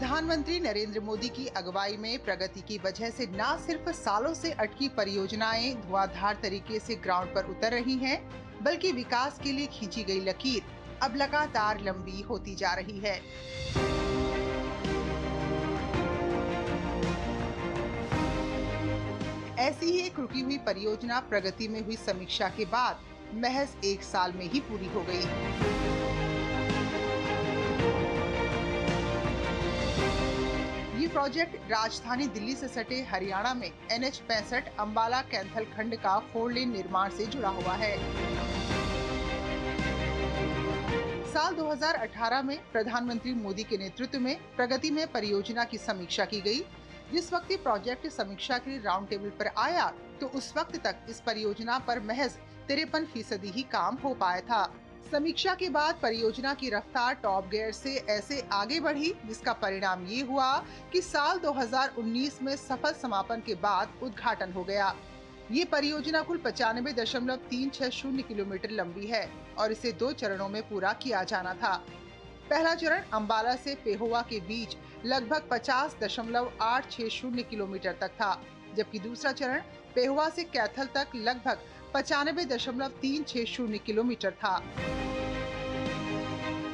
प्रधानमंत्री नरेंद्र मोदी की अगुवाई में प्रगति की वजह से न सिर्फ सालों से अटकी परियोजनाएं धुआंधार तरीके से ग्राउंड पर उतर रही हैं, बल्कि विकास के लिए खींची गई लकीर अब लगातार लंबी होती जा रही है। ऐसी ही एक रुकी हुई परियोजना प्रगति में हुई समीक्षा के बाद महज 1 साल में ही पूरी हो गई। ये प्रोजेक्ट राजधानी दिल्ली से सटे हरियाणा में NH 65 अंबाला कैंथल खंड का 4 लेन निर्माण से जुड़ा हुआ है। साल 2018 में प्रधानमंत्री मोदी के नेतृत्व में प्रगति में परियोजना की समीक्षा की गई। जिस वक्त ये प्रोजेक्ट समीक्षा के लिए राउंड टेबल पर आया, तो उस वक्त तक इस परियोजना पर महज 53% ही काम हो पाया था। समीक्षा के बाद परियोजना की रफ्तार टॉप गियर से ऐसे आगे बढ़ी, जिसका परिणाम ये हुआ कि साल 2019 में सफल समापन के बाद उद्घाटन हो गया। ये परियोजना कुल 95.360 किलोमीटर लंबी है और इसे 2 चरणों में पूरा किया जाना था। पहला चरण अंबाला से पेहोवा के बीच लगभग 50.860 किलोमीटर तक था, जबकि दूसरा चरण पेहोवा से कैथल तक लगभग 95.360 किलोमीटर था।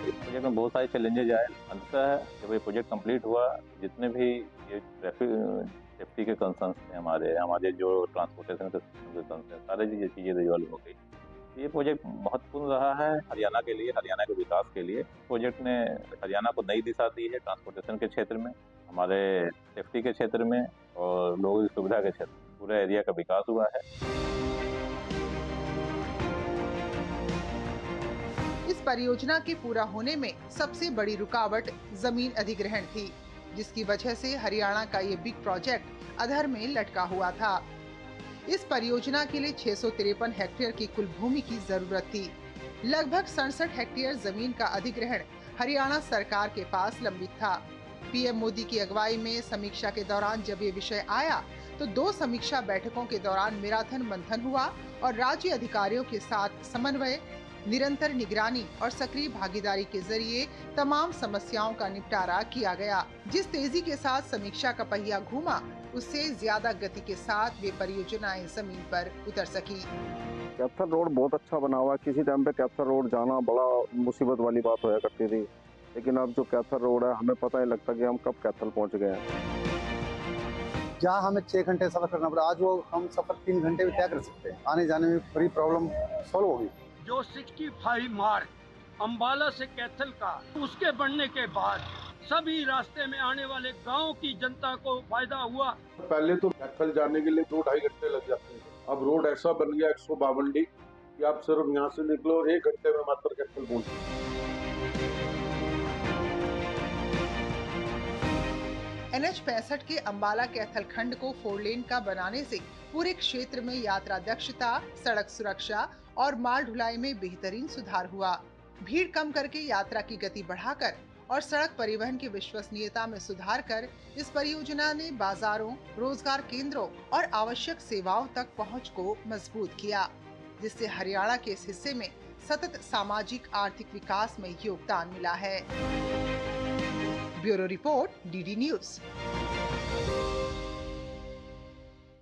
प्रोजेक्ट में बहुत सारे चैलेंजेज आए। अंततः जब ये प्रोजेक्ट कंप्लीट हुआ, जितने भी ये ट्रैफिक सेफ्टी के कंसर्न्स थे, हमारे जो ट्रांसपोर्टेशन के कंसर्न्स थे, सारी चीजें रिजॉल्व हो गई। ये प्रोजेक्ट महत्वपूर्ण रहा है हरियाणा के लिए, हरियाणा के विकास के लिए। प्रोजेक्ट ने हरियाणा को नई दिशा दी है ट्रांसपोर्टेशन के क्षेत्र में, हमारे सेफ्टी के क्षेत्र में और लोगों की सुविधा के क्षेत्र में। पूरे एरिया का विकास हुआ है। इस परियोजना के पूरा होने में सबसे बड़ी रुकावट जमीन अधिग्रहण थी, जिसकी वजह से हरियाणा का ये बिग प्रोजेक्ट अधर में लटका हुआ था। इस परियोजना के लिए 653 हेक्टेयर की कुल भूमि की जरूरत थी। लगभग 67 हेक्टेयर जमीन का अधिग्रहण हरियाणा सरकार के पास लंबित था। पीएम मोदी की अगुवाई में समीक्षा के दौरान जब ये विषय आया, तो 2 समीक्षा बैठकों के दौरान मैराथन मंथन हुआ और राज्य अधिकारियों के साथ समन्वय, निरंतर निगरानी और सक्रिय भागीदारी के जरिए तमाम समस्याओं का निपटारा किया गया। जिस तेजी के साथ समीक्षा का पहिया घूमा, उससे ज्यादा गति के साथ वे परियोजनाएं जमीन पर उतर सकी। कैथल रोड बहुत अच्छा बना हुआ है। किसी टाइम पे कैथल रोड जाना बड़ा मुसीबत वाली बात होया करती थी, लेकिन अब जो कैथल रोड है, हमें पता नहीं लगता कि हम कब कैथल पहुंच गए हैं। जहाँ हमें 6 घंटे सफर करना पड़ा, आज वो हम सफर 3 घंटे में तय कर सकते हैं। आने जाने में बड़ी प्रॉब्लम सॉल्व होगी। जो 65 मार्ग अंबाला से कैथल का, उसके बनने के बाद सभी रास्ते में आने वाले गांव की जनता को फायदा हुआ। पहले तो कैथल जाने के लिए 2-2.5 घंटे लग जाते थे। अब रोड ऐसा बन गया 152 कि आप सिर्फ यहाँ से निकलो और 1 घंटे में मात्र कैथल पहुंचे। NH 65 के अंबाला कैथल खंड को 4 लेन का बनाने से पूरे क्षेत्र में यात्रा दक्षता, सड़क सुरक्षा और माल ढुलाई में बेहतरीन सुधार हुआ। भीड़ कम करके यात्रा की गति बढ़ाकर और सड़क परिवहन की विश्वसनीयता में सुधार कर इस परियोजना ने बाजारों, रोजगार केंद्रों और आवश्यक सेवाओं तक पहुंच को मजबूत किया, जिससे हरियाणा के इस हिस्से में सतत सामाजिक आर्थिक विकास में योगदान मिला है। Bureau report, DD news.